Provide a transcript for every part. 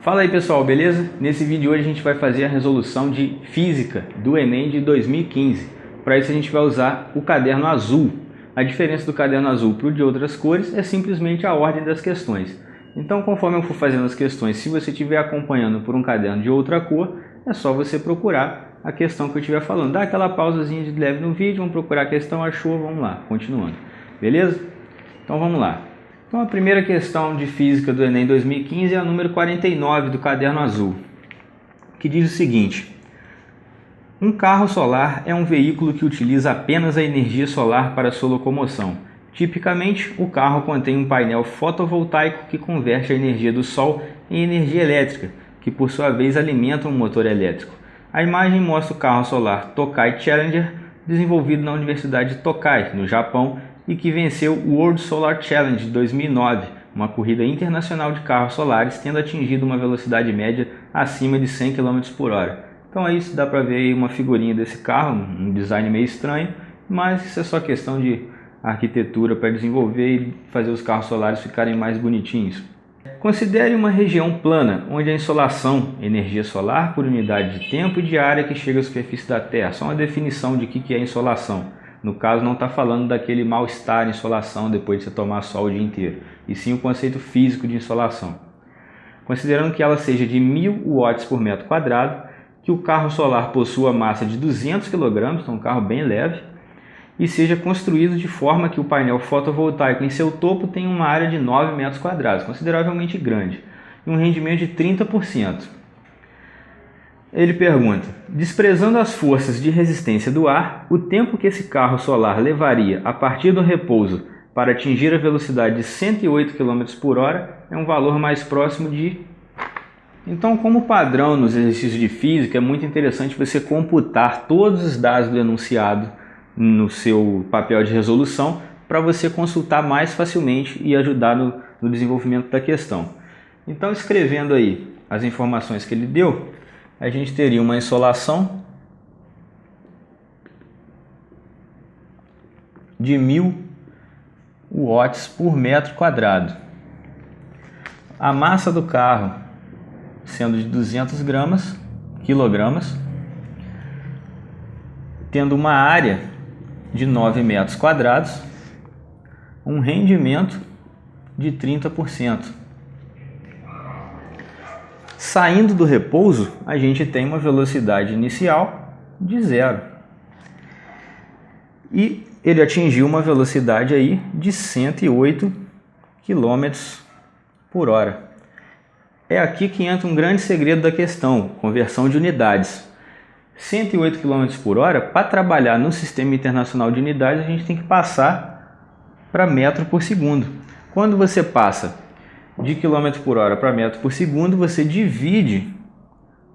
Fala aí pessoal, beleza? Nesse vídeo hoje a gente vai fazer a resolução de Física do Enem de 2015. Para isso a gente vai usar o caderno azul. A diferença do caderno azul para o de outras cores é simplesmente a ordem das questões. Então, conforme eu for fazendo as questões, se você estiver acompanhando por um caderno de outra cor, é só você procurar a questão que eu estiver falando. Dá aquela pausazinha de leve no vídeo, vamos procurar a questão, achou, vamos lá, continuando. Beleza? Então vamos lá. Então a primeira questão de Física do Enem 2015 é a número 49 do caderno azul, que diz o seguinte: um carro solar é um veículo que utiliza apenas a energia solar para sua locomoção. Tipicamente, o carro contém um painel fotovoltaico que converte a energia do sol em energia elétrica, que por sua vez alimenta um motor elétrico. A imagem mostra o carro solar Tokai Challenger, desenvolvido na Universidade de Tokai, no Japão, e que venceu o World Solar Challenge de 2009, uma corrida internacional de carros solares, tendo atingido uma velocidade média acima de 100 km por hora. Então é isso, dá para ver aí uma figurinha desse carro, um design meio estranho, mas isso é só questão de arquitetura para desenvolver e fazer os carros solares ficarem mais bonitinhos. Considere uma região plana, onde a insolação, energia solar por unidade de tempo e de área que chega à superfície da Terra. Só uma definição de que é insolação. No caso, não está falando daquele mal-estar em insolação depois de você tomar sol o dia inteiro, e sim o conceito físico de insolação. Considerando que ela seja de 1000 watts por metro quadrado, que o carro solar possua massa de 200 kg, então um carro bem leve, e seja construído de forma que o painel fotovoltaico em seu topo tenha uma área de 9 metros quadrados, consideravelmente grande, e um rendimento de 30%. Ele pergunta: desprezando as forças de resistência do ar, o tempo que esse carro solar levaria a partir do repouso para atingir a velocidade de 108 km por hora é um valor mais próximo de... Então, como padrão nos exercícios de física, é muito interessante você computar todos os dados do enunciado no seu papel de resolução para você consultar mais facilmente e ajudar no desenvolvimento da questão. Então, escrevendo aí as informações que ele deu, a gente teria uma insolação de 1000 watts por metro quadrado. A massa do carro sendo de 200 quilogramas, tendo uma área de 9 metros quadrados, um rendimento de 30%. Saindo do repouso, a gente tem uma velocidade inicial de 0. E ele atingiu uma velocidade aí de 108 km por hora. É aqui que entra um grande segredo da questão, conversão de unidades. 108 km por hora, para trabalhar no Sistema Internacional de Unidades, a gente tem que passar para metro por segundo. Quando você passa de km por hora para metro por segundo, você divide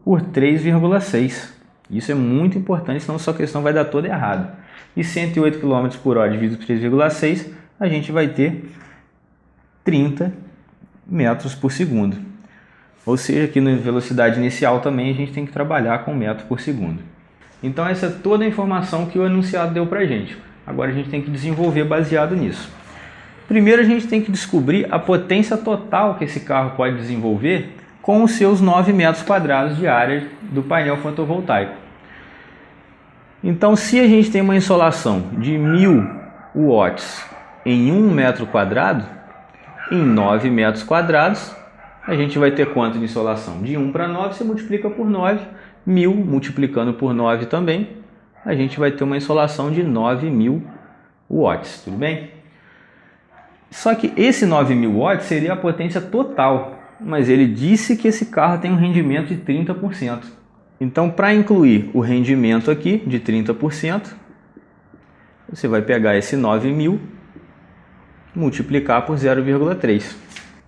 por 3,6. Isso é muito importante, senão sua questão vai dar toda errada. E 108 km por hora dividido por 3,6, a gente vai ter 30 metros por segundo. Ou seja, aqui na velocidade inicial também a gente tem que trabalhar com metro por segundo. Então essa é toda a informação que o enunciado deu para a gente. Agora a gente tem que desenvolver baseado nisso. Primeiro a gente tem que descobrir a potência total que esse carro pode desenvolver com os seus 9 metros quadrados de área do painel fotovoltaico. Então, se a gente tem uma insolação de 1000 watts em 1 metro quadrado, em 9 metros quadrados, a gente vai ter quanto de insolação? De 1 para 9, você multiplica por 9, 1000 multiplicando por 9 também, a gente vai ter uma insolação de 9000 watts, tudo bem? Só que esse 9.000 watts seria a potência total, mas ele disse que esse carro tem um rendimento de 30%. Então, para incluir o rendimento aqui de 30%, você vai pegar esse 9.000, multiplicar por 0,3.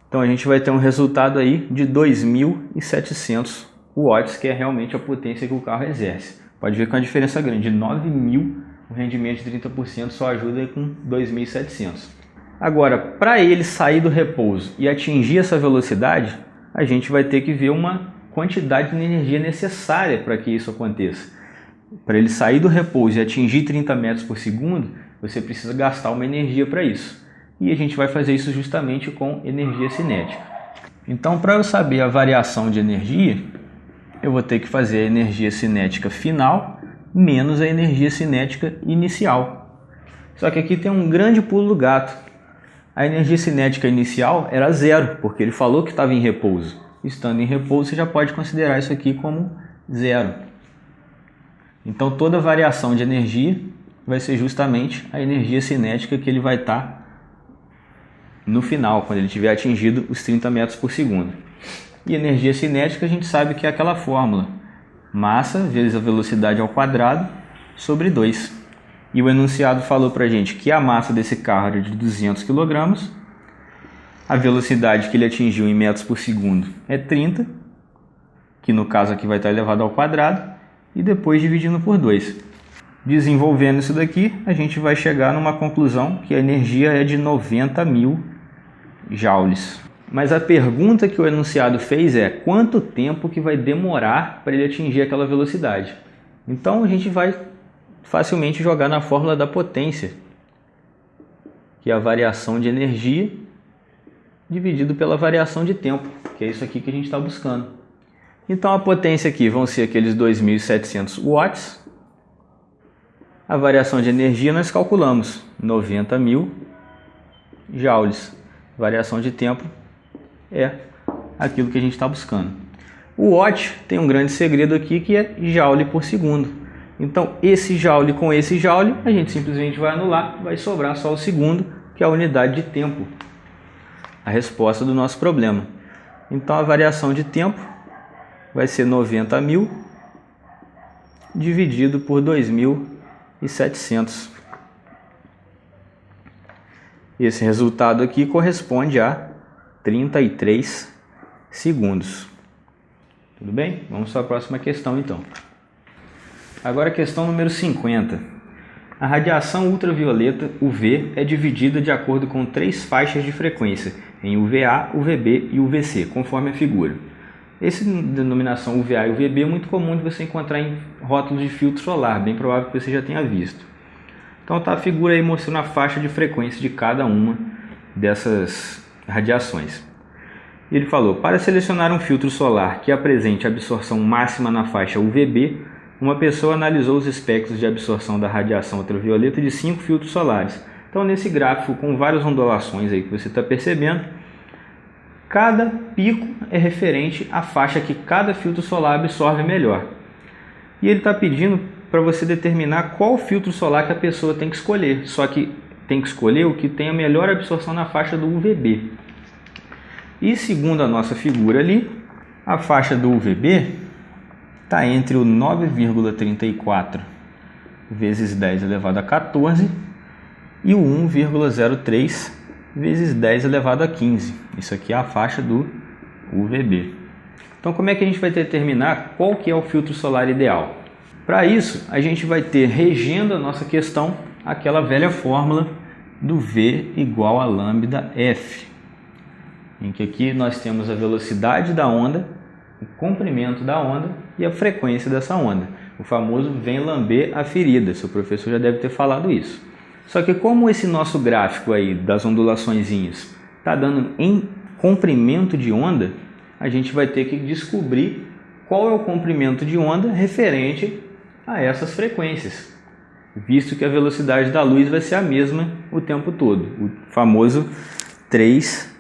Então, a gente vai ter um resultado aí de 2.700 watts, que é realmente a potência que o carro exerce. Pode ver que é uma diferença grande. De 9.000, o rendimento de 30% só ajuda com 2.700. Agora, para ele sair do repouso e atingir essa velocidade, a gente vai ter que ver uma quantidade de energia necessária para que isso aconteça. Para ele sair do repouso e atingir 30 metros por segundo, você precisa gastar uma energia para isso. E a gente vai fazer isso justamente com energia cinética. Então, para eu saber a variação de energia, eu vou ter que fazer a energia cinética final menos a energia cinética inicial. Só que aqui tem um grande pulo do gato. A energia cinética inicial era zero, porque ele falou que estava em repouso. Estando em repouso, você já pode considerar isso aqui como zero. Então, toda variação de energia vai ser justamente a energia cinética que ele vai estar no final, quando ele tiver atingido os 30 metros por segundo. E energia cinética a gente sabe que é aquela fórmula: massa vezes a velocidade ao quadrado sobre 2. E o enunciado falou para a gente que a massa desse carro era de 200 kg, a velocidade que ele atingiu em metros por segundo é 30, que no caso aqui vai estar elevado ao quadrado, e depois dividindo por 2. Desenvolvendo isso daqui, a gente vai chegar numa conclusão que a energia é de 90.000 joules. Mas a pergunta que o enunciado fez é: quanto tempo que vai demorar para ele atingir aquela velocidade? Então a gente vai facilmente jogar na fórmula da potência, que é a variação de energia dividido pela variação de tempo, que é isso aqui que a gente está buscando. Então a potência aqui vão ser aqueles 2.700 watts. A variação de energia nós calculamos 90.000 joules. Variação de tempo é aquilo que a gente está buscando. O watt tem um grande segredo aqui, que é joule por segundo. Então esse joule com esse joule a gente simplesmente vai anular, vai sobrar só o segundo, que é a unidade de tempo, a resposta do nosso problema. Então a variação de tempo vai ser 90.000 dividido por 2.700. Esse resultado aqui corresponde a 33 segundos. Tudo bem? Vamos para a próxima questão então. Agora a questão número 50. A radiação ultravioleta, UV, é dividida de acordo com 3 faixas de frequência, em UVA, UVB e UVC, conforme a figura. Essa denominação UVA e UVB é muito comum de você encontrar em rótulos de filtro solar, bem provável que você já tenha visto. Então está a figura aí mostrando a faixa de frequência de cada uma dessas radiações. Ele falou: para selecionar um filtro solar que apresente absorção máxima na faixa UVB, uma pessoa analisou os espectros de absorção da radiação ultravioleta de 5 filtros solares. Então nesse gráfico, com várias ondulações aí que você está percebendo, cada pico é referente à faixa que cada filtro solar absorve melhor. E ele está pedindo para você determinar qual filtro solar que a pessoa tem que escolher. Só que tem que escolher o que tem a melhor absorção na faixa do UVB. E segundo a nossa figura ali, a faixa do UVB está entre o 9,34 vezes 10 elevado a 14 e o 1,03 vezes 10 elevado a 15. Isso aqui é a faixa do UVB. Então como é que a gente vai determinar qual que é o filtro solar ideal? Para isso, a gente vai ter, regendo a nossa questão, aquela velha fórmula do V igual a lambda F, em que aqui nós temos a velocidade da onda, o comprimento da onda e a frequência dessa onda. O famoso vem lamber a ferida, seu professor já deve ter falado isso. Só que como esse nosso gráfico aí das ondulaçõezinhas está dando em comprimento de onda, a gente vai ter que descobrir qual é o comprimento de onda referente a essas frequências, visto que a velocidade da luz vai ser a mesma o tempo todo, o famoso 3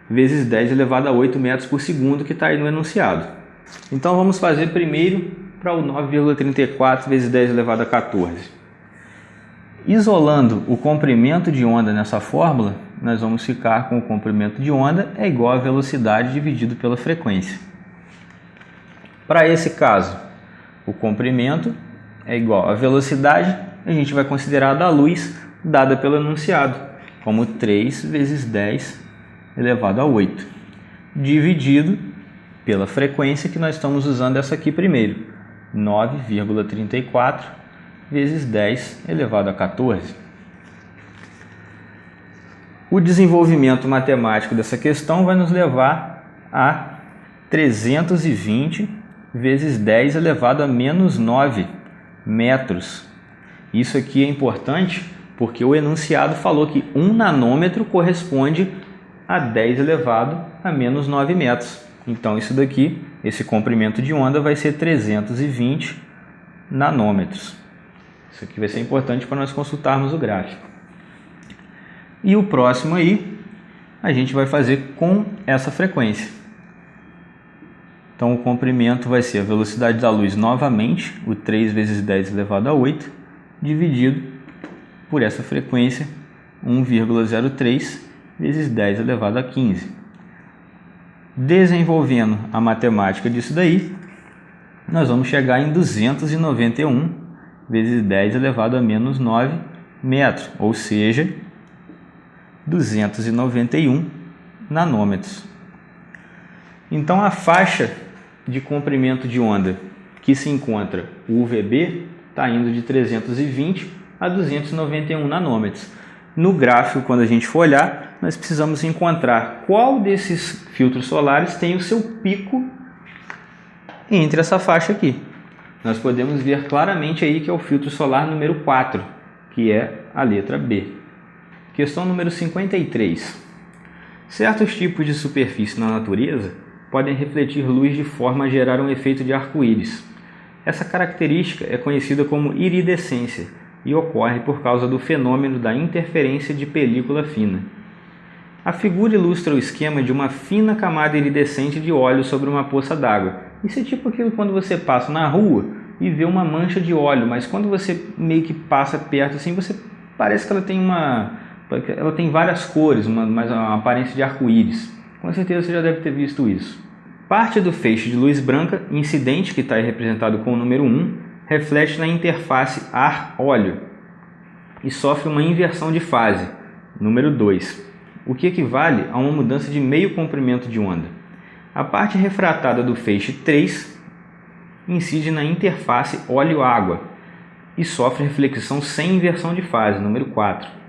vezes 10 elevado a 8 metros por segundo que está aí no enunciado. Então vamos fazer primeiro para o 9,34 vezes 10 elevado a 14. Isolando o comprimento de onda nessa fórmula, nós vamos ficar com o comprimento de onda é igual a velocidade dividido pela frequência. Para esse caso, o comprimento é igual a velocidade, a gente vai considerar a da luz dada pelo enunciado, como 3 vezes 10 elevado a 8, dividido pela frequência que nós estamos usando essa aqui primeiro, 9,34 vezes 10 elevado a 14. O desenvolvimento matemático dessa questão vai nos levar a 320 vezes 10 elevado a menos 9 metros. Isso aqui é importante porque o enunciado falou que 1 nanômetro corresponde a 10 elevado a menos 9 metros. Então isso daqui, esse comprimento de onda vai ser 320 nanômetros. Isso aqui vai ser importante para nós consultarmos o gráfico. E o próximo aí, a gente vai fazer com essa frequência. Então o comprimento vai ser a velocidade da luz novamente, o 3 vezes 10 elevado a 8, dividido por essa frequência, 1,03 vezes 10 elevado a 15. Desenvolvendo a matemática disso daí, nós vamos chegar em 291 vezes 10 elevado a menos 9 metros, ou seja, 291 nanômetros. Então a faixa de comprimento de onda que se encontra o UVB está indo de 320 a 291 nanômetros. No gráfico, quando a gente for olhar, nós precisamos encontrar qual desses filtros solares tem o seu pico entre essa faixa aqui. Nós podemos ver claramente aí que é o filtro solar número 4, que é a letra B. Questão número 53. Certos tipos de superfície na natureza podem refletir luz de forma a gerar um efeito de arco-íris. Essa característica é conhecida como iridescência e ocorre por causa do fenômeno da interferência de película fina. A figura ilustra o esquema de uma fina camada iridescente de óleo sobre uma poça d'água. Isso é tipo aquilo quando você passa na rua e vê uma mancha de óleo, mas quando você meio que passa perto assim, você parece que ela tem várias cores, uma aparência de arco-íris. Com certeza você já deve ter visto isso. Parte do feixe de luz branca incidente, que está representado com o número 1, reflete na interface ar-óleo e sofre uma inversão de fase, número 2, o que equivale a uma mudança de meio comprimento de onda. A parte refratada do feixe 3 incide na interface óleo-água e sofre reflexão sem inversão de fase, número 4.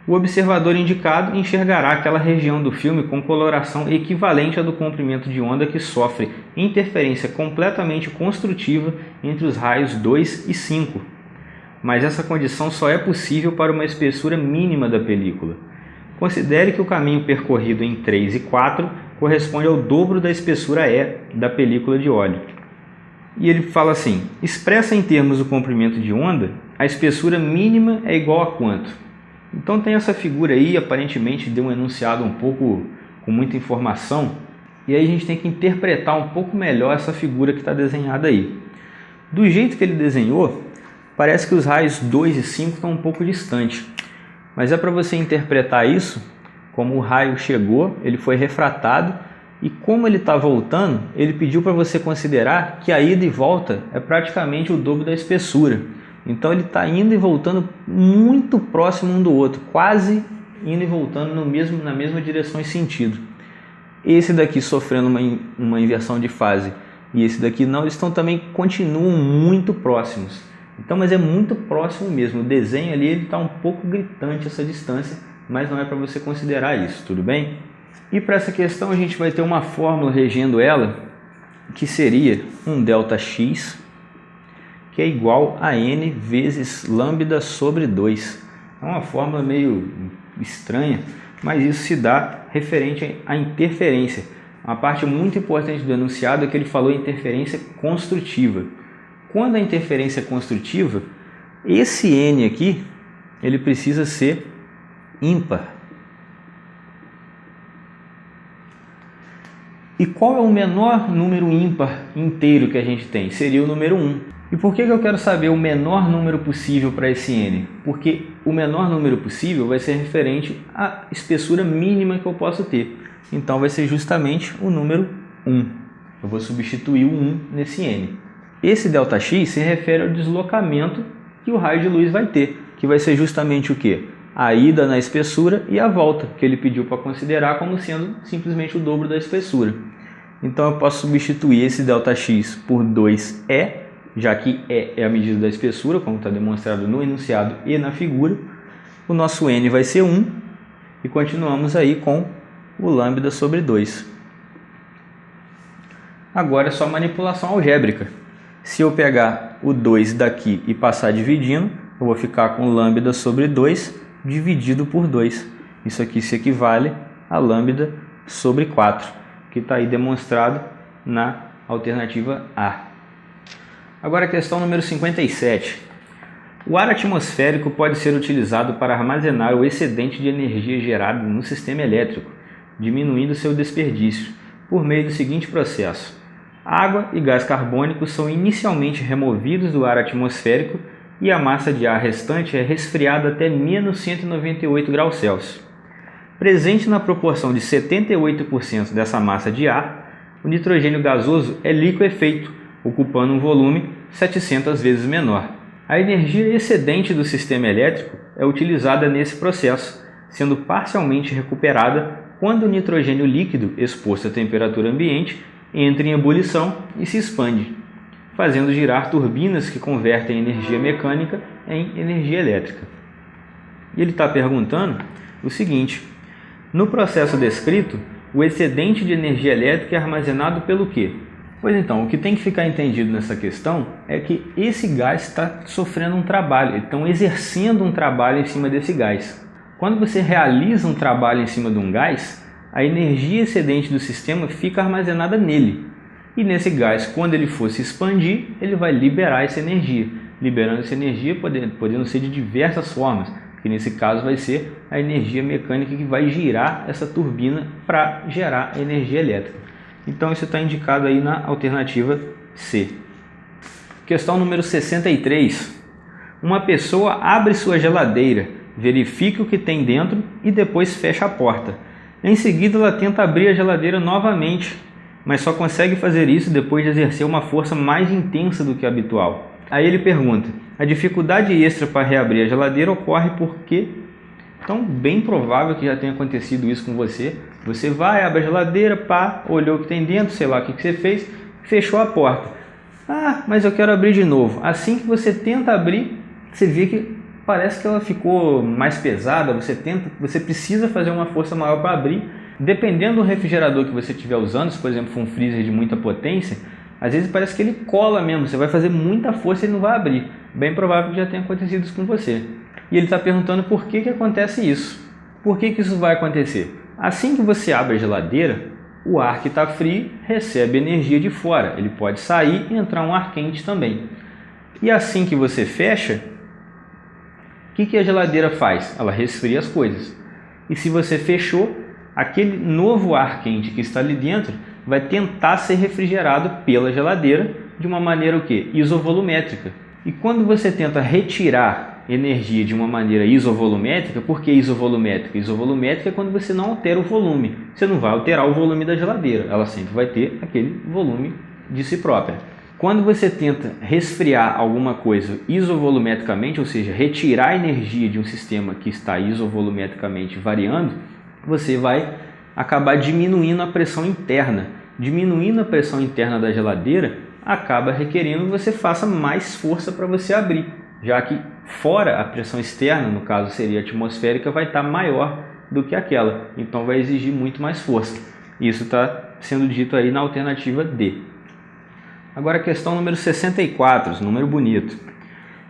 O observador indicado enxergará aquela região do filme com coloração equivalente à do comprimento de onda que sofre interferência completamente construtiva entre os raios 2 e 5. Mas essa condição só é possível para uma espessura mínima da película. Considere que o caminho percorrido em 3 e 4 corresponde ao dobro da espessura E da película de óleo. E ele fala assim: expressa em termos do comprimento de onda, a espessura mínima é igual a quanto? Então tem essa figura aí, aparentemente deu um enunciado um pouco com muita informação, e aí a gente tem que interpretar um pouco melhor essa figura que está desenhada aí. Do jeito que ele desenhou, parece que os raios 2 e 5 estão um pouco distantes, mas é para você interpretar isso como o raio chegou, ele foi refratado, e como ele está voltando, ele pediu para você considerar que a ida e volta é praticamente o dobro da espessura. Então ele está indo e voltando muito próximo um do outro, quase indo e voltando na mesma direção e sentido. Esse daqui sofrendo uma inversão de fase e esse daqui não, eles continuam muito próximos. Então, mas é muito próximo mesmo. O desenho ali está um pouco gritante essa distância, mas não é para você considerar isso, tudo bem? E para essa questão a gente vai ter uma fórmula regendo ela, que seria um ΔX, que é igual a N vezes lambda sobre 2. É uma fórmula meio estranha, mas isso se dá referente à interferência. Uma parte muito importante do enunciado é que ele falou interferência construtiva. Quando a interferência é construtiva, esse N aqui, ele precisa ser ímpar. E qual é o menor número ímpar inteiro que a gente tem? Seria o número 1. E por que eu quero saber o menor número possível para esse N? Porque o menor número possível vai ser referente à espessura mínima que eu posso ter. Então vai ser justamente o número 1. Eu vou substituir o 1 nesse N. Esse ΔX se refere ao deslocamento que o raio de luz vai ter, que vai ser justamente o quê? A ida na espessura e a volta, que ele pediu para considerar como sendo simplesmente o dobro da espessura. Então eu posso substituir esse ΔX por 2E, já que E é a medida da espessura, como está demonstrado no enunciado e na figura. O nosso N vai ser 1 e continuamos aí com o lambda sobre 2. Agora é só manipulação algébrica. Se eu pegar o 2 daqui e passar dividindo, eu vou ficar com lambda sobre 2 dividido por 2. Isso aqui se equivale a lambda sobre 4, que está aí demonstrado na alternativa A. Agora a questão número 57. O ar atmosférico pode ser utilizado para armazenar o excedente de energia gerado no sistema elétrico, diminuindo seu desperdício, por meio do seguinte processo. Água e gás carbônico são inicialmente removidos do ar atmosférico e a massa de ar restante é resfriada até menos 198 graus Celsius. Presente na proporção de 78% dessa massa de ar, o nitrogênio gasoso é liquefeito, ocupando um volume 700 vezes menor. A energia excedente do sistema elétrico é utilizada nesse processo, sendo parcialmente recuperada quando o nitrogênio líquido exposto à temperatura ambiente entra em ebulição e se expande, fazendo girar turbinas que convertem energia mecânica em energia elétrica. E ele está perguntando o seguinte: no processo descrito, o excedente de energia elétrica é armazenado pelo quê? Pois então, o que tem que ficar entendido nessa questão é que esse gás está sofrendo um trabalho, eles estão exercendo um trabalho em cima desse gás. Quando você realiza um trabalho em cima de um gás, a energia excedente do sistema fica armazenada nele. E nesse gás, quando ele for se expandir, ele vai liberar essa energia. Liberando essa energia podendo ser de diversas formas, que nesse caso vai ser a energia mecânica que vai girar essa turbina para gerar energia elétrica. Então isso está indicado aí na alternativa C. Questão número 63. Uma pessoa abre sua geladeira, verifica o que tem dentro e depois fecha a porta. Em seguida ela tenta abrir a geladeira novamente, mas só consegue fazer isso depois de exercer uma força mais intensa do que a habitual. Aí ele pergunta: a dificuldade extra para reabrir a geladeira ocorre por quê? Então, bem provável que já tenha acontecido isso com você. Você vai, abre a geladeira, pá, olhou o que tem dentro, sei lá o que você fez, fechou a porta. Ah, mas eu quero abrir de novo. Assim que você tenta abrir, você vê que parece que ela ficou mais pesada, você precisa fazer uma força maior para abrir. Dependendo do refrigerador que você estiver usando, se por exemplo for um freezer de muita potência, às vezes parece que ele cola mesmo, você vai fazer muita força e ele não vai abrir. Bem provável que já tenha acontecido isso com você. E ele está perguntando por que acontece isso. Por que isso vai acontecer? Assim que você abre a geladeira, o ar que está frio recebe energia de fora. Ele pode sair e entrar um ar quente também. E assim que você fecha, o que a geladeira faz? Ela resfria as coisas. E se você fechou, aquele novo ar quente que está ali dentro vai tentar ser refrigerado pela geladeira de uma maneira o quê? Isovolumétrica. E quando você tenta retirar energia de uma maneira isovolumétrica, por que isovolumétrica? Isovolumétrica é quando você não altera o volume. Você não vai alterar o volume da geladeira, ela sempre vai ter aquele volume de si própria. Quando você tenta resfriar alguma coisa isovolumetricamente, ou seja, retirar a energia de um sistema que está isovolumetricamente variando, você vai acabar diminuindo a pressão interna. Diminuindo a pressão interna da geladeira, acaba requerendo que você faça mais força para você abrir, já que fora a pressão externa, no caso seria atmosférica, vai estar maior do que aquela, então vai exigir muito mais força. Isso está sendo dito aí na alternativa D. Agora a questão número 64, número bonito.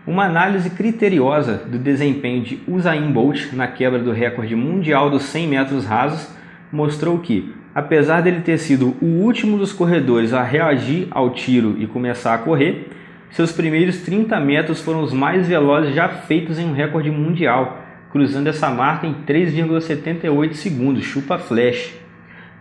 Uma análise criteriosa do desempenho de Usain Bolt na quebra do recorde mundial dos 100 metros rasos mostrou que, apesar dele ter sido o último dos corredores a reagir ao tiro e começar a correr, seus primeiros 30 metros foram os mais velozes já feitos em um recorde mundial, cruzando essa marca em 3,78 segundos, chupa flash.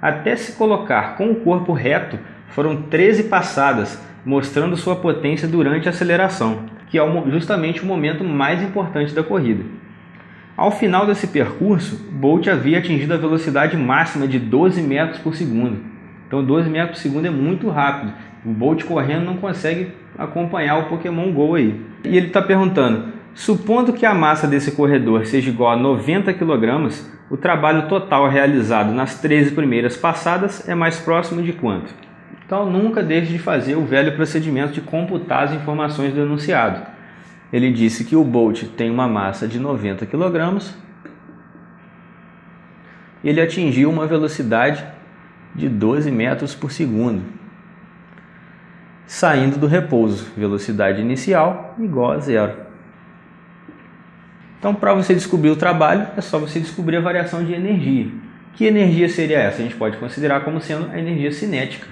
Até se colocar com o corpo reto, foram 13 passadas, mostrando sua potência durante a aceleração, que é justamente o momento mais importante da corrida. Ao final desse percurso, Bolt havia atingido a velocidade máxima de 12 metros por segundo. Então 12 metros por segundo é muito rápido. O Bolt correndo não consegue acompanhar o Pokémon GO aí. E ele está perguntando, supondo que a massa desse corredor seja igual a 90 kg, o trabalho total realizado nas 13 primeiras passadas é mais próximo de quanto? Então nunca deixe de fazer o velho procedimento de computar as informações do enunciado. Ele disse que o Bolt tem uma massa de 90 kg e ele atingiu uma velocidade de 12 metros por segundo, saindo do repouso, velocidade inicial igual a zero. Então, para você descobrir o trabalho, é só você descobrir a variação de energia. Que energia seria essa? A gente pode considerar como sendo a energia cinética.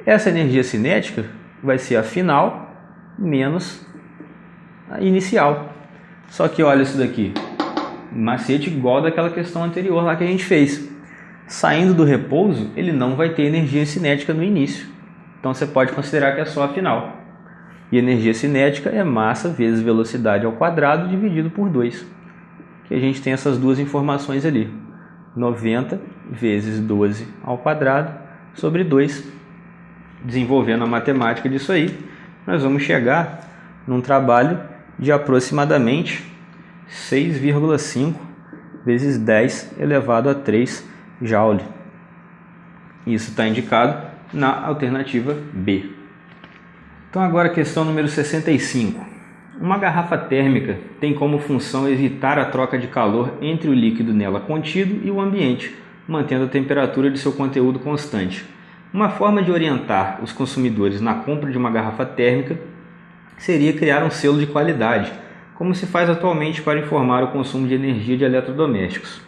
Essa energia cinética vai ser a final menos a inicial. Só que olha isso daqui, macete igual daquela questão anterior lá que a gente fez. Saindo do repouso, ele não vai ter energia cinética no início. Então você pode considerar que é só a final. E energia cinética é massa vezes velocidade ao quadrado dividido por 2. Que a gente tem essas duas informações ali. 90 vezes 12 ao quadrado sobre 2. Desenvolvendo a matemática disso aí, nós vamos chegar num trabalho de aproximadamente 6,5 vezes 10 elevado a 3 Joule. Isso está indicado na alternativa B. Então agora a questão número 65. Uma garrafa térmica tem como função evitar a troca de calor entre o líquido nela contido e o ambiente, mantendo a temperatura de seu conteúdo constante. Uma forma de orientar os consumidores na compra de uma garrafa térmica seria criar um selo de qualidade, como se faz atualmente para informar o consumo de energia de eletrodomésticos.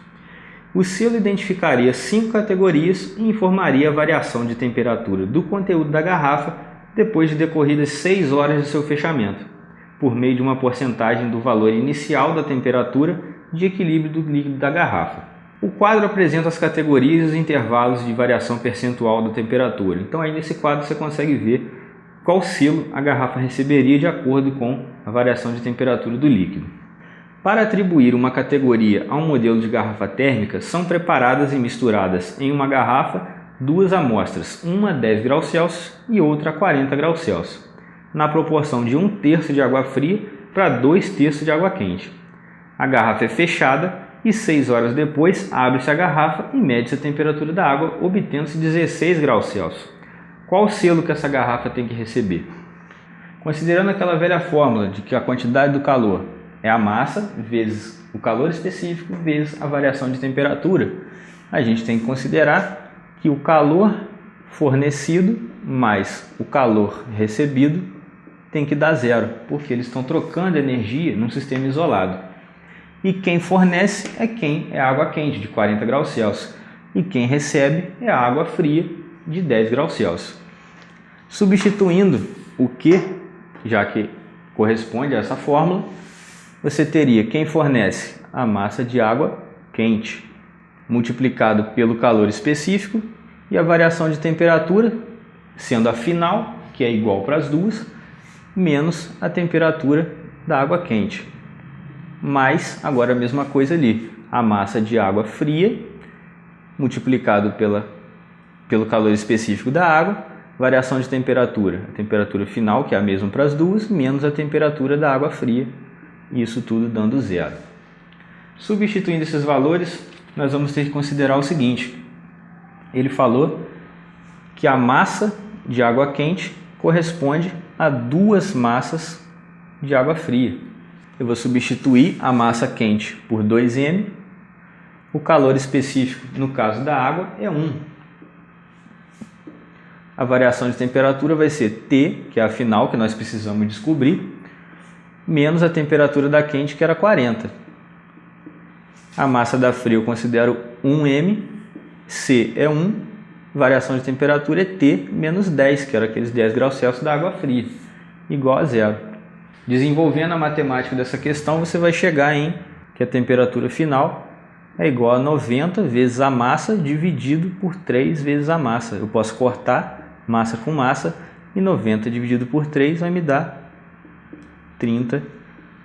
O selo identificaria 5 categorias e informaria a variação de temperatura do conteúdo da garrafa depois de decorridas 6 horas de seu fechamento, por meio de uma porcentagem do valor inicial da temperatura de equilíbrio do líquido da garrafa. O quadro apresenta as categorias e os intervalos de variação percentual da temperatura. Então aí nesse quadro você consegue ver qual selo a garrafa receberia de acordo com a variação de temperatura do líquido. Para atribuir uma categoria a um modelo de garrafa térmica, são preparadas e misturadas em uma garrafa 2 amostras, uma a 10 graus Celsius e outra a 40 graus Celsius, na proporção de 1/3 de água fria para 2/3 de água quente. A garrafa é fechada e 6 horas depois abre-se a garrafa e mede-se a temperatura da água, obtendo-se 16 graus Celsius. Qual selo que essa garrafa tem que receber? Considerando aquela velha fórmula de que a quantidade do calor é a massa vezes o calor específico vezes a variação de temperatura, a gente tem que considerar que o calor fornecido mais o calor recebido tem que dar zero, porque eles estão trocando energia num sistema isolado. E quem fornece é a água quente, de 40 graus Celsius, e quem recebe é a água fria, de 10 graus Celsius. Substituindo o Q, já que corresponde a essa fórmula, você teria quem fornece a massa de água quente, multiplicado pelo calor específico, e a variação de temperatura, sendo a final, que é igual para as duas, menos a temperatura da água quente. Mais, agora a mesma coisa ali, a massa de água fria, multiplicado pelo calor específico da água, variação de temperatura, a temperatura final, que é a mesma para as duas, menos a temperatura da água fria, isso tudo dando zero. Substituindo esses valores, nós vamos ter que considerar o seguinte: ele falou que a massa de água quente corresponde a 2 massas de água fria. Eu vou substituir a massa quente por 2m, o calor específico no caso da água é 1. A variação de temperatura vai ser T, que é a final que nós precisamos descobrir, menos a temperatura da quente, que era 40. A massa da fria eu considero 1m, C é 1, variação de temperatura é T menos 10, que era aqueles 10 graus Celsius da água fria, igual a zero. Desenvolvendo a matemática dessa questão, você vai chegar em que a temperatura final é igual a 90 vezes a massa dividido por 3 vezes a massa. Eu posso cortar massa com massa e 90 dividido por 3 vai me dar 30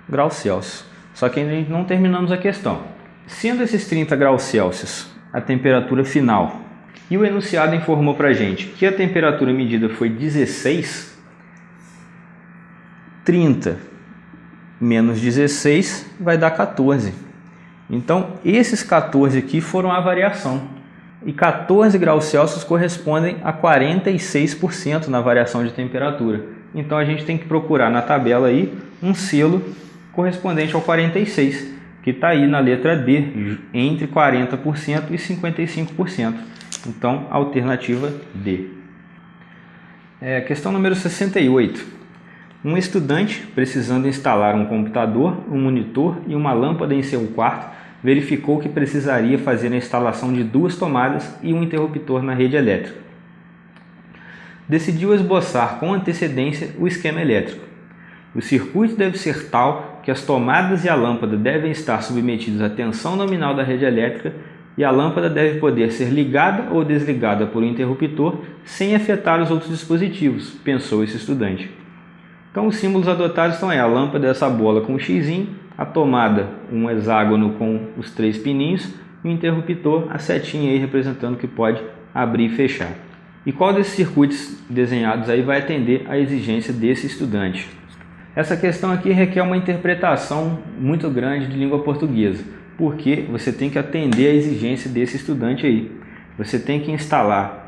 graus Celsius. Só que ainda não terminamos a questão. Sendo esses 30 graus Celsius a temperatura final e o enunciado informou para a gente que a temperatura medida foi 16, 30 menos 16 vai dar 14. Então, esses 14 aqui foram a variação. E 14 graus Celsius correspondem a 46% na variação de temperatura. Então, a gente tem que procurar na tabela aí um selo correspondente ao 46, que está aí na letra D, entre 40% e 55%. Então, a alternativa D. Questão número 68. Um estudante, precisando instalar um computador, um monitor e uma lâmpada em seu quarto, verificou que precisaria fazer a instalação de 2 tomadas e um interruptor na rede elétrica. Decidiu esboçar com antecedência o esquema elétrico. O circuito deve ser tal que as tomadas e a lâmpada devem estar submetidos à tensão nominal da rede elétrica e a lâmpada deve poder ser ligada ou desligada por um interruptor sem afetar os outros dispositivos, pensou esse estudante. Então os símbolos adotados são a lâmpada, essa bola com o xizinho, a tomada, um hexágono com os 3 pininhos e o interruptor, a setinha aí representando que pode abrir e fechar. E qual desses circuitos desenhados aí vai atender à exigência desse estudante? Essa questão aqui requer uma interpretação muito grande de língua portuguesa, porque você tem que atender à exigência desse estudante aí. Você tem que instalar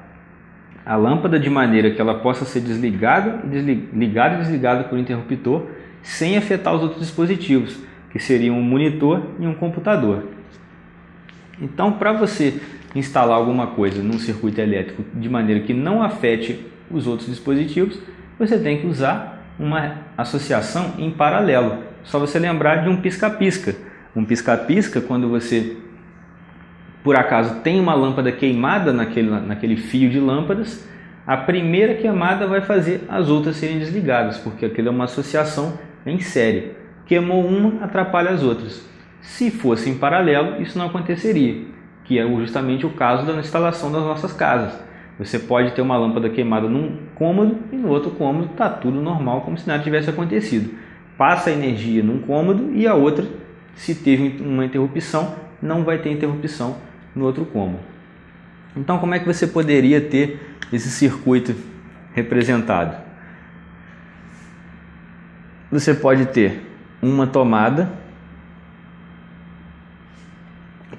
a lâmpada de maneira que ela possa ser ligada e desligada por interruptor sem afetar os outros dispositivos, que seriam um monitor e um computador. Então, para você instalar alguma coisa num circuito elétrico de maneira que não afete os outros dispositivos, você tem que usar uma associação em paralelo. Só você lembrar de um pisca-pisca. Um pisca-pisca, quando você, por acaso, tem uma lâmpada queimada naquele fio de lâmpadas, a primeira queimada vai fazer as outras serem desligadas, porque aquilo é uma associação em série. Queimou uma, atrapalha as outras. Se fosse em paralelo, isso não aconteceria, que é justamente o caso da instalação das nossas casas. Você pode ter uma lâmpada queimada num cômodo e no outro cômodo está tudo normal, como se nada tivesse acontecido. Passa a energia num cômodo e a outra, se teve uma interrupção, não vai ter interrupção no outro cômodo. Então, como é que você poderia ter esse circuito representado? Você pode ter uma tomada,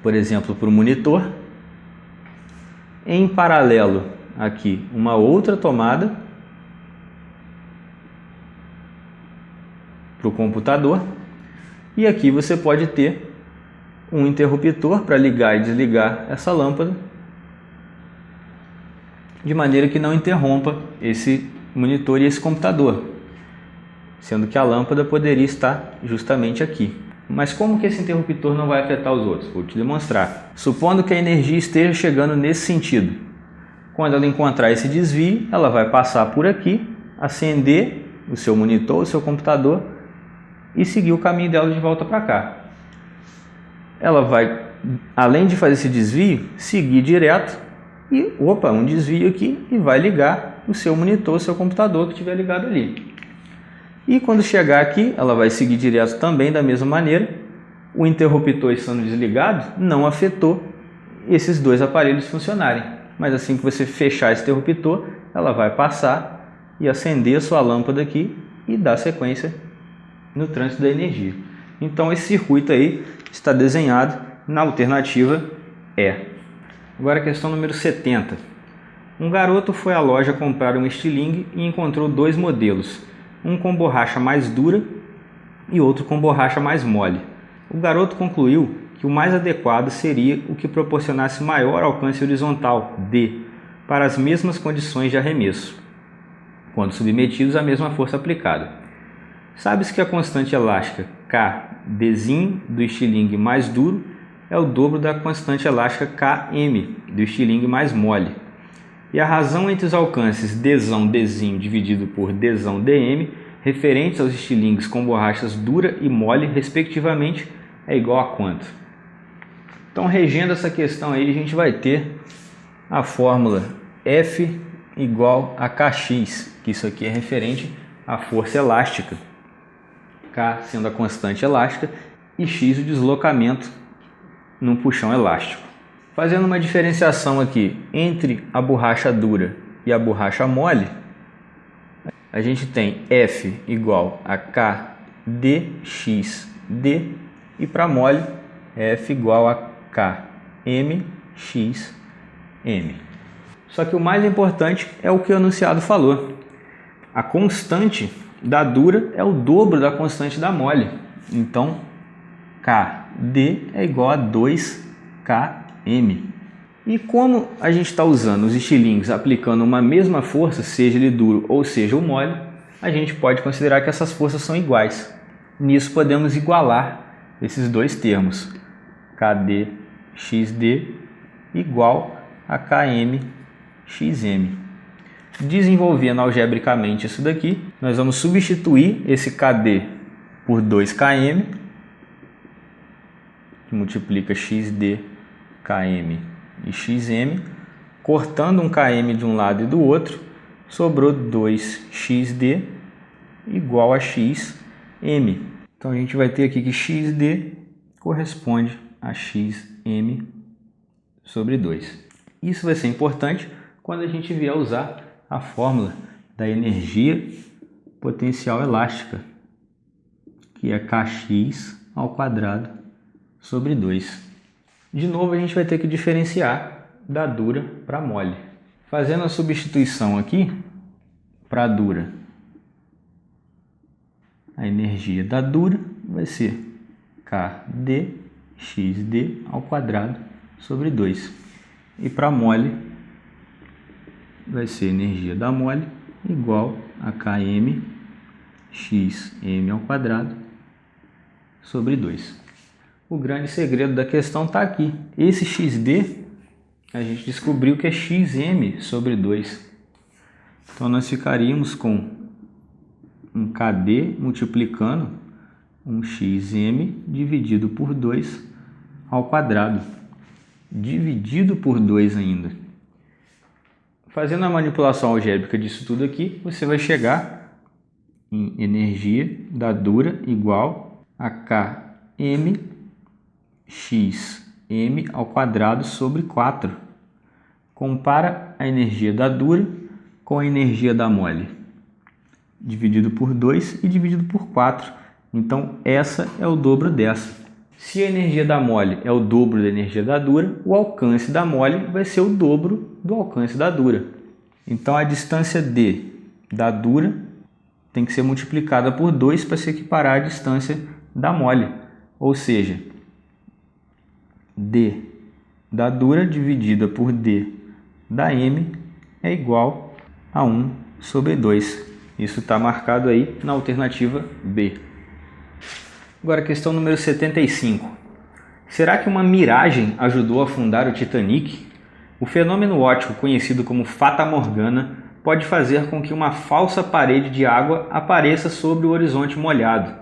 por exemplo, para o monitor. Em paralelo, aqui, uma outra tomada para o computador. E aqui você pode ter um interruptor para ligar e desligar essa lâmpada, de maneira que não interrompa esse monitor e esse computador, sendo que a lâmpada poderia estar justamente aqui. Mas como que esse interruptor não vai afetar os outros? Vou te demonstrar. Supondo que a energia esteja chegando nesse sentido. Quando ela encontrar esse desvio, ela vai passar por aqui, acender o seu monitor, o seu computador e seguir o caminho dela de volta para cá. Ela vai, além de fazer esse desvio, seguir direto e, um desvio aqui, e vai ligar o seu monitor, o seu computador que estiver ligado ali. E quando chegar aqui, ela vai seguir direto também da mesma maneira. O interruptor estando desligado não afetou esses 2 aparelhos funcionarem. Mas assim que você fechar esse interruptor, ela vai passar e acender a sua lâmpada aqui e dar sequência no trânsito da energia. Então esse circuito aí está desenhado na alternativa E. Agora a questão número 70. Um garoto foi à loja comprar um estilingue e encontrou 2 modelos. Um com borracha mais dura e outro com borracha mais mole. O garoto concluiu que o mais adequado seria o que proporcionasse maior alcance horizontal, D, para as mesmas condições de arremesso, quando submetidos à mesma força aplicada. Sabes que a constante elástica K, Dzinho, do estilingue mais duro, é o dobro da constante elástica Km, do estilingue mais mole. E a razão entre os alcances Dzão, Dzinho dividido por Dzão, Dm, referentes aos estilingues com borrachas dura e mole, respectivamente, é igual a quanto? Então, regendo essa questão aí, a gente vai ter a fórmula F igual a Kx, que isso aqui é referente à força elástica, K sendo a constante elástica e X o deslocamento num puxão elástico. Fazendo uma diferenciação aqui entre a borracha dura e a borracha mole, a gente tem F igual a K dxd e para mole F igual a K mxm. Só que o mais importante é o que o enunciado falou. A constante da dura é o dobro da constante da mole. Então, Kd é igual a 2Km. E como a gente está usando os estilingues aplicando uma mesma força, seja ele duro ou seja o mole, a gente pode considerar que essas forças são iguais. Nisso podemos igualar esses 2 termos. KD/XD igual a KM/XM. Desenvolvendo algebricamente isso daqui, nós vamos substituir esse KD por 2KM, que multiplica XD, KM e XM, cortando um KM de um lado e do outro, sobrou 2XD igual a XM. Então a gente vai ter aqui que XD corresponde a XM sobre 2. Isso vai ser importante quando a gente vier usar a fórmula da energia potencial elástica, que é Kx ao quadrado sobre 2. De novo, a gente vai ter que diferenciar da dura para mole. Fazendo a substituição aqui, para a dura, a energia da dura vai ser KdXd ao quadrado sobre 2. E para mole, vai ser energia da mole igual a Km xm ao quadrado sobre 2. O grande segredo da questão está aqui. Esse XD, a gente descobriu que é XM sobre 2. Então, nós ficaríamos com um KD multiplicando um XM dividido por 2 ao quadrado. Dividido por 2 ainda. Fazendo a manipulação algébrica disso tudo aqui, você vai chegar em energia da dura igual a Km xm ao quadrado sobre 4. Compara a energia da dura com a energia da mole. Dividido por 2 e dividido por 4. Então, essa é o dobro dessa. Se a energia da mole é o dobro da energia da dura, o alcance da mole vai ser o dobro do alcance da dura. Então, a distância D da dura tem que ser multiplicada por 2 para se equiparar à distância da mole. Ou seja, D da dura dividida por D da M é igual a 1 sobre 2. Isso está marcado aí na alternativa B. Agora, questão número 75. Será que uma miragem ajudou a afundar o Titanic? O fenômeno óptico conhecido como Fata Morgana pode fazer com que uma falsa parede de água apareça sobre o horizonte molhado.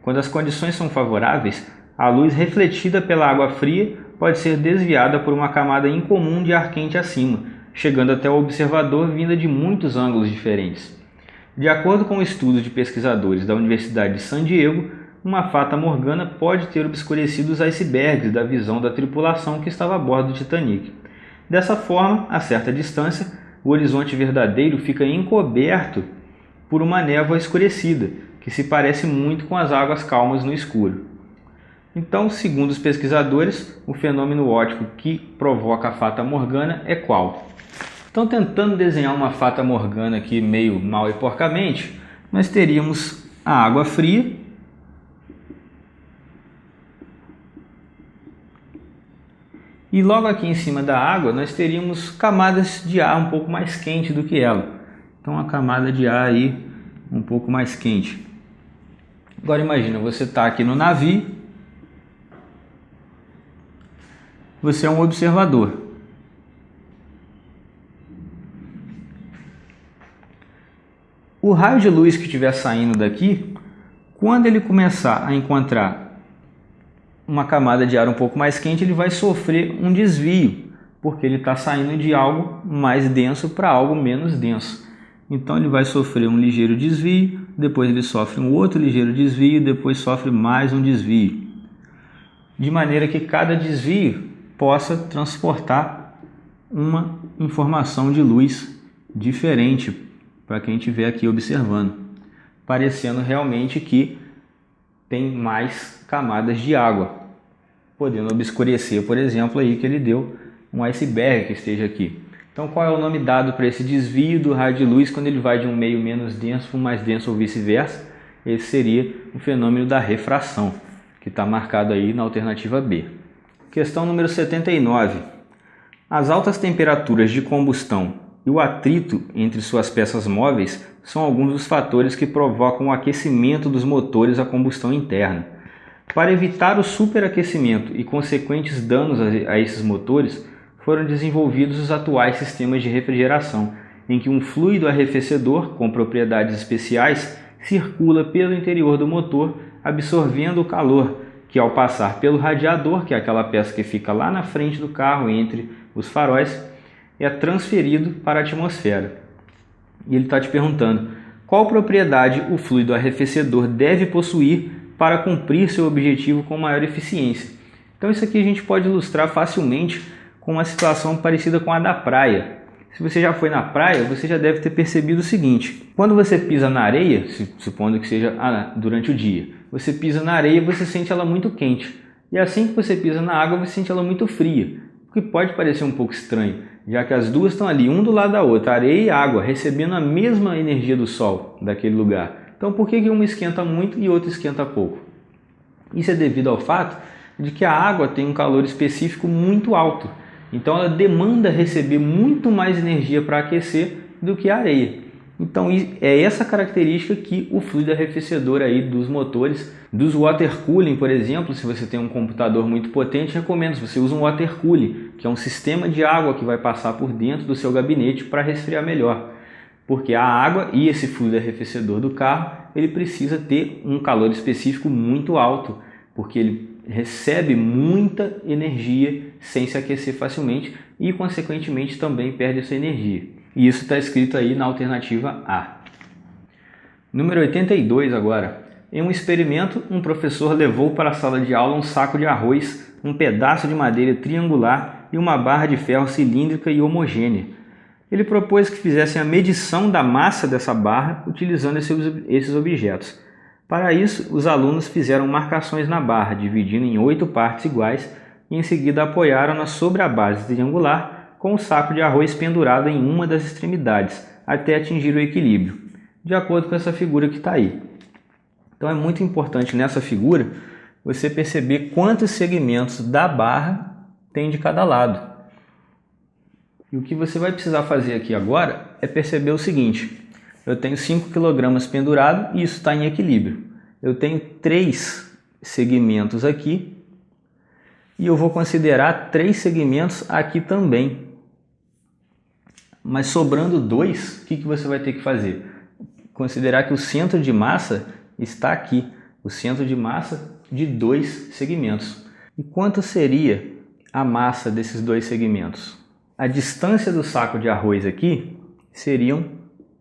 Quando as condições são favoráveis, a luz refletida pela água fria pode ser desviada por uma camada incomum de ar quente acima, chegando até o observador vinda de muitos ângulos diferentes. De acordo com estudos de pesquisadores da Universidade de San Diego, uma fata morgana pode ter obscurecido os icebergs da visão da tripulação que estava a bordo do Titanic. Dessa forma, a certa distância, o horizonte verdadeiro fica encoberto por uma névoa escurecida, que se parece muito com as águas calmas no escuro. Então, segundo os pesquisadores, o fenômeno óptico que provoca a fata morgana é qual? Então, tentando desenhar uma fata morgana aqui meio mal e porcamente, nós teríamos a água fria, e logo aqui em cima da água nós teríamos camadas de ar um pouco mais quente do que ela. Então, a camada de ar aí um pouco mais quente. Agora imagina, você está aqui no navio, você é um observador. O raio de luz que estiver saindo daqui, quando ele começar a encontrar uma camada de ar um pouco mais quente, ele vai sofrer um desvio, porque ele está saindo de algo mais denso para algo menos denso. Então ele vai sofrer um ligeiro desvio, depois ele sofre um outro ligeiro desvio, depois sofre mais um desvio. De maneira que cada desvio possa transportar uma informação de luz diferente para quem estiver aqui observando, parecendo realmente que tem mais camadas de água, podendo obscurecer, por exemplo, aí que ele deu um iceberg que esteja aqui. Então, qual é o nome dado para esse desvio do raio de luz quando ele vai de um meio menos denso para um mais denso ou vice-versa? Esse seria o fenômeno da refração, que está marcado aí na alternativa B. Questão número 79. As altas temperaturas de combustão e o atrito entre suas peças móveis são alguns dos fatores que provocam o aquecimento dos motores a combustão interna. Para evitar o superaquecimento e consequentes danos a esses motores, foram desenvolvidos os atuais sistemas de refrigeração, em que um fluido arrefecedor com propriedades especiais circula pelo interior do motor, absorvendo o calor, que ao passar pelo radiador, que é aquela peça que fica lá na frente do carro, entre os faróis, é transferido para a atmosfera. E ele está te perguntando, qual propriedade o fluido arrefecedor deve possuir para cumprir seu objetivo com maior eficiência? Então isso aqui a gente pode ilustrar facilmente com uma situação parecida com a da praia. Se você já foi na praia, você já deve ter percebido o seguinte: quando você pisa na areia, supondo que seja durante o dia, você pisa na areia e você sente ela muito quente. E assim que você pisa na água, você sente ela muito fria. O que pode parecer um pouco estranho, já que as duas estão ali, um do lado da outra, areia e água, recebendo a mesma energia do sol daquele lugar. Então por que uma esquenta muito e outra esquenta pouco? Isso é devido ao fato de que a água tem um calor específico muito alto. Então ela demanda receber muito mais energia para aquecer do que a areia. Então é essa característica que o fluido arrefecedor aí dos motores, dos water cooling, por exemplo, se você tem um computador muito potente, recomendo que você use um water cooling, que é um sistema de água que vai passar por dentro do seu gabinete para resfriar melhor. Porque a água e esse fluido arrefecedor do carro, ele precisa ter um calor específico muito alto, porque ele recebe muita energia sem se aquecer facilmente e, consequentemente, também perde essa energia. E isso está escrito aí na alternativa A. Número 82 agora. Em um experimento, um professor levou para a sala de aula um saco de arroz, um pedaço de madeira triangular e uma barra de ferro cilíndrica e homogênea. Ele propôs que fizessem a medição da massa dessa barra utilizando esses objetos. Para isso, os alunos fizeram marcações na barra, dividindo em 8 partes iguais, e em seguida apoiaram-na sobre a base triangular com o saco de arroz pendurado em uma das extremidades, até atingir o equilíbrio, de acordo com essa figura que está aí. Então é muito importante nessa figura você perceber quantos segmentos da barra tem de cada lado. E o que você vai precisar fazer aqui agora é perceber o seguinte: eu tenho 5 kg pendurado e isso está em equilíbrio. Eu tenho 3 segmentos aqui e eu vou considerar 3 segmentos aqui também. Mas sobrando 2, o que você vai ter que fazer? Considerar que o centro de massa está aqui. O centro de massa de 2 segmentos. E quanto seria a massa desses 2 segmentos? A distância do saco de arroz aqui seriam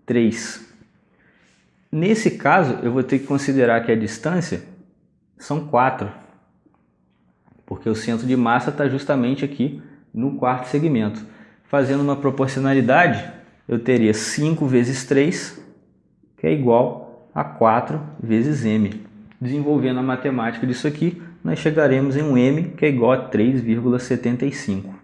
3. Nesse caso, eu vou ter que considerar que a distância são 4, porque o centro de massa está justamente aqui no 4º segmento. Fazendo uma proporcionalidade, eu teria 5 vezes 3, que é igual a 4 vezes m. Desenvolvendo a matemática disso aqui, nós chegaremos em um m que é igual a 3,75.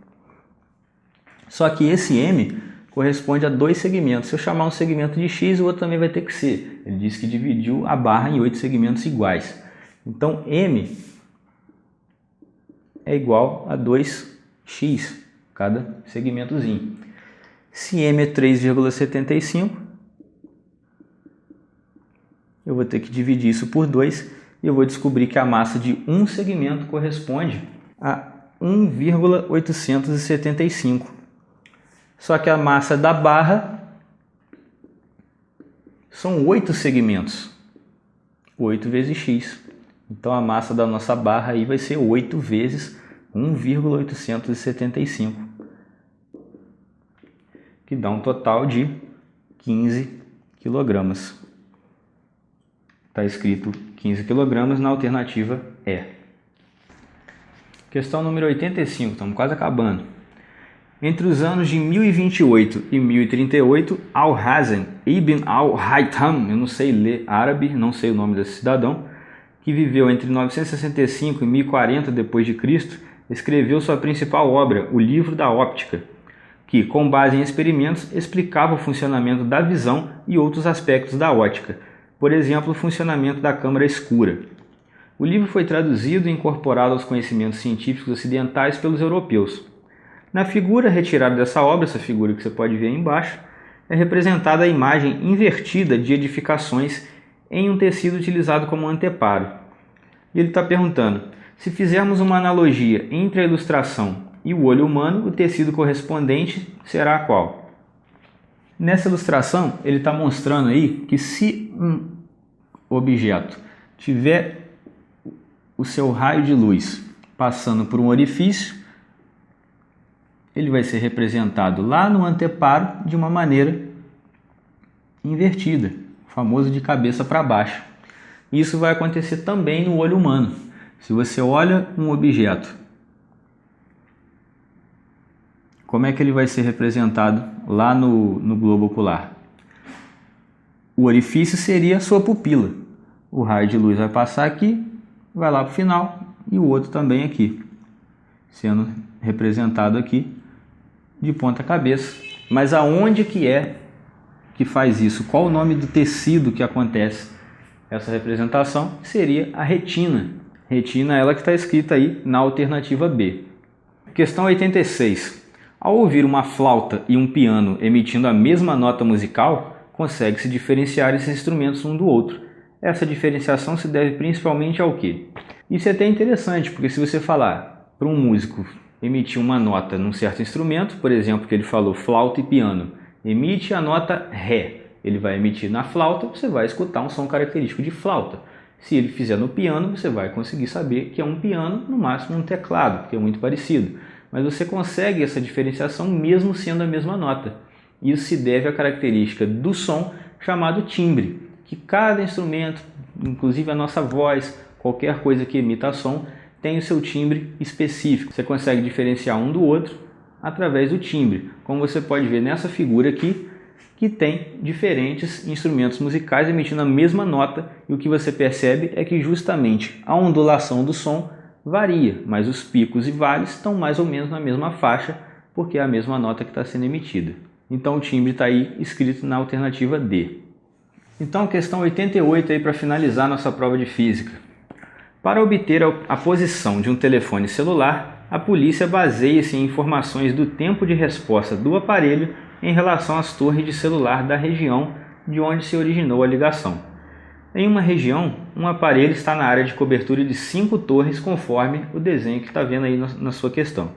Só que esse m corresponde a 2 segmentos. Se eu chamar um segmento de x, o outro também vai ter que ser. Ele disse que dividiu a barra em 8 segmentos iguais. Então, m é igual a 2x, cada segmentozinho. Se m é 3,75, eu vou ter que dividir isso por 2 e eu vou descobrir que a massa de um segmento corresponde a 1,875. Só que a massa da barra são 8 segmentos, 8 vezes x. Então a massa da nossa barra aí vai ser 8 vezes 1,875, que dá um total de 15 kg. Está escrito 15 kg na alternativa E. Questão número 85, estamos quase acabando. Entre os anos de 1028 e 1038, Al-Hasan ibn al-Haytham, eu não sei ler árabe, não sei o nome desse cidadão, que viveu entre 965 e 1040 d.C., escreveu sua principal obra, o Livro da Óptica, que, com base em experimentos, explicava o funcionamento da visão e outros aspectos da ótica, por exemplo, o funcionamento da câmara escura. O livro foi traduzido e incorporado aos conhecimentos científicos ocidentais pelos europeus. Na figura retirada dessa obra, essa figura que você pode ver aí embaixo, é representada a imagem invertida de edificações em um tecido utilizado como anteparo. E ele está perguntando, se fizermos uma analogia entre a ilustração e o olho humano, o tecido correspondente será qual? Nessa ilustração, ele está mostrando aí que se um objeto tiver o seu raio de luz passando por um orifício, ele vai ser representado lá no anteparo de uma maneira invertida, famoso de cabeça para baixo. Isso vai acontecer também no olho humano. Se você olha um objeto, como é que ele vai ser representado lá no globo ocular? O orifício seria a sua pupila. O raio de luz vai passar aqui, vai lá para o final, e o outro também aqui, sendo representado aqui de ponta cabeça. Mas aonde que faz isso? Qual o nome do tecido que acontece essa representação? Seria a retina. Retina, ela que está escrita aí na alternativa B. Questão 86. Ao ouvir uma flauta e um piano emitindo a mesma nota musical, consegue-se diferenciar esses instrumentos um do outro. Essa diferenciação se deve principalmente ao quê? Isso é até interessante, porque se você falar para um músico emitir uma nota num certo instrumento, por exemplo, que ele falou flauta e piano, emite a nota Ré, ele vai emitir na flauta, você vai escutar um som característico de flauta. Se ele fizer no piano, você vai conseguir saber que é um piano, no máximo um teclado, porque é muito parecido. Mas você consegue essa diferenciação mesmo sendo a mesma nota. Isso se deve à característica do som chamado timbre, que cada instrumento, inclusive a nossa voz, qualquer coisa que emita som, tem o seu timbre específico. Você consegue diferenciar um do outro através do timbre, como você pode ver nessa figura aqui, que tem diferentes instrumentos musicais emitindo a mesma nota, e o que você percebe é que justamente a ondulação do som varia, mas os picos e vales estão mais ou menos na mesma faixa, porque é a mesma nota que está sendo emitida. Então o timbre está aí escrito na alternativa D. Então questão 88 aí para finalizar nossa prova de física. Para obter a posição de um telefone celular, a polícia baseia-se em informações do tempo de resposta do aparelho em relação às torres de celular da região de onde se originou a ligação. Em uma região, um aparelho está na área de cobertura de 5 torres, conforme o desenho que está vendo aí na sua questão.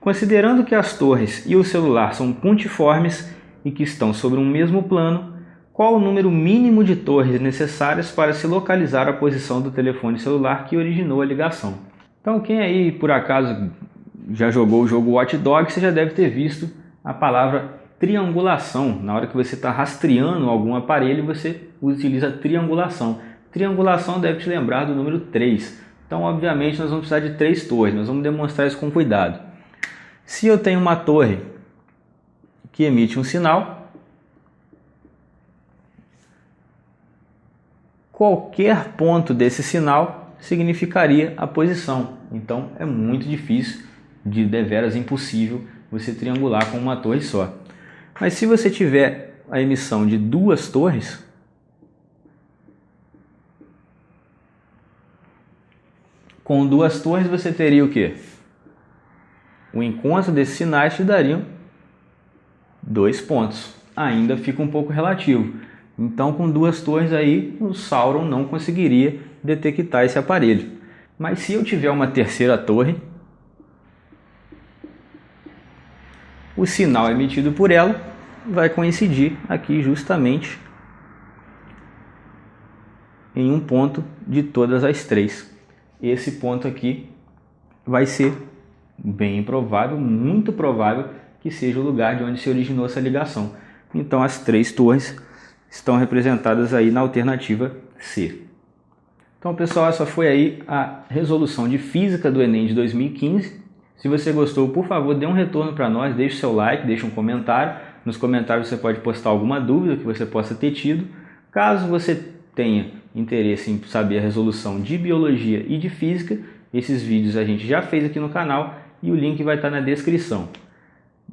Considerando que as torres e o celular são pontiformes e que estão sobre um mesmo plano, qual o número mínimo de torres necessárias para se localizar a posição do telefone celular que originou a ligação? Então, quem aí por acaso já jogou o jogo Watch Dogs, você já deve ter visto a palavra triangulação. Na hora que você está rastreando algum aparelho, você utiliza triangulação. Triangulação deve te lembrar do número 3. Então, obviamente, nós vamos precisar de 3 torres. Nós vamos demonstrar isso com cuidado. Se eu tenho uma torre que emite um sinal, qualquer ponto desse sinal significaria a posição. Então, é muito difícil, de deveras impossível, você triangular com uma torre só. Mas se você tiver a emissão de 2 torres, com 2 torres você teria o quê? O encontro desses sinais te dariam 2 pontos. Ainda fica um pouco relativo. Então, com 2 torres aí, o Sauron não conseguiria detectar esse aparelho. Mas se eu tiver uma terceira torre, o sinal emitido por ela vai coincidir aqui justamente em um ponto de todas as 3. Esse ponto aqui vai ser bem provável, muito provável, que seja o lugar de onde se originou essa ligação. Então as 3 torres estão representadas aí na alternativa C. Então, pessoal, essa foi aí a resolução de física do Enem de 2015. Se você gostou, por favor, dê um retorno para nós, deixe seu like, deixe um comentário. Nos comentários você pode postar alguma dúvida que você possa ter tido. Caso você tenha interesse em saber a resolução de biologia e de física, esses vídeos a gente já fez aqui no canal e o link vai estar na descrição.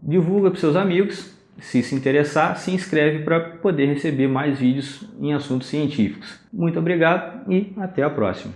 Divulga para seus amigos, se interessar, se inscreve para poder receber mais vídeos em assuntos científicos. Muito obrigado e até a próxima.